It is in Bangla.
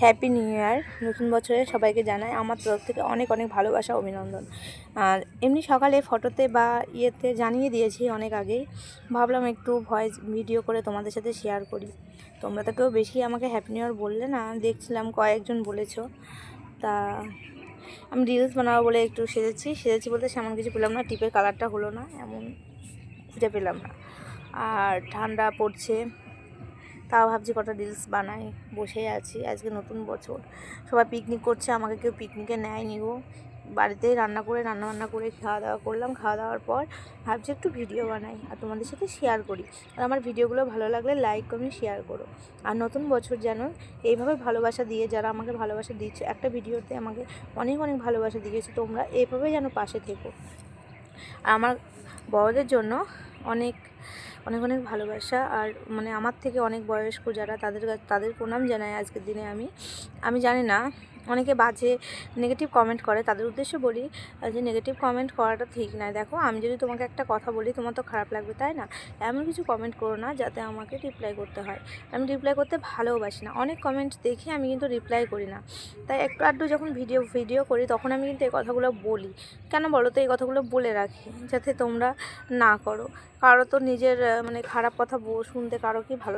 Happy new year. নতুন বছরে সবাইকে জানাই আমার তরফ থেকে অনেক অনেক ভালোবাসা, অভিনন্দন। আর এমনি সকালে ফটোতে বা ইয়েতে জানিয়ে দিয়েছি অনেক আগেই, ভাবলাম একটু ভয়েস ভিডিও করে তোমাদের সাথে শেয়ার করি। তোমরা তো কেউ বেশি আমাকে হ্যাপি নিউ ইয়ার বললে না, দেখছিলাম কয়েকজন বলেছো। তা আমি রিলস বানাবো বলে একটু সেজেছি বলতে সেমন কিছু পেলাম না, টিপের কালারটা হলো না, এমন খুঁজে পেলাম না। আর ঠান্ডা পড়ছে, তাও ভাবছি কটা রিলস বানাই। বসে আছি, আজকে নতুন বছর, সবাই পিকনিক করছে, আমাকে কেউ পিকনিকে নেয়নি গো। বাড়িতেই রান্না করে খাওয়া দাওয়া করলাম। খাওয়া দাওয়ার পর ভাবছি একটু ভিডিও বানাই আর তোমাদের সাথে শেয়ার করি। আর আমার ভিডিওগুলো ভালো লাগলে লাইক কমেন্ট শেয়ার করো। আর নতুন বছর যেন এইভাবে ভালোবাসা দিয়ে, যারা আমাকে ভালোবাসা দিচ্ছে, একটা ভিডিওতে আমাকে অনেক অনেক ভালোবাসা দিয়েছে, তোমরা এইভাবে যেন পাশে থেকো। আর আমার বড়দের জন্য অনেক অনেক অনেক ভালোবাসা। আর মানে আমার থেকে অনেক বয়স্ক যারা, তাদের প্রণাম জানাই আজকের দিনে। আমি জানি না, অনেকে বাজে নেগেটিভ কমেন্ট করে, তাদের উদ্দেশ্যে বলি যে নেগেটিভ কমেন্ট করাটা ঠিক নয়। দেখো, আমি যদি তোমাকে একটা কথা বলি, তোমার তো খারাপ লাগবে, তাই না? এমন কিছু কমেন্ট করো না যাতে আমাকে রিপ্লাই করতে হয়। আমি রিপ্লাই করতে ভালোবাসি না, অনেক কমেন্ট দেখি আমি কিন্তু রিপ্লাই করি না। তাই একটু আধটু যখন ভিডিও করি তখন আমি কিন্তু এই কথাগুলো বলি। কেন বলো তো? এই কথাগুলো বলে রাখি যাতে তোমরা না করো। কারো তো নিজের মানে খারাপ কথা শুনতে কারো কি ভালো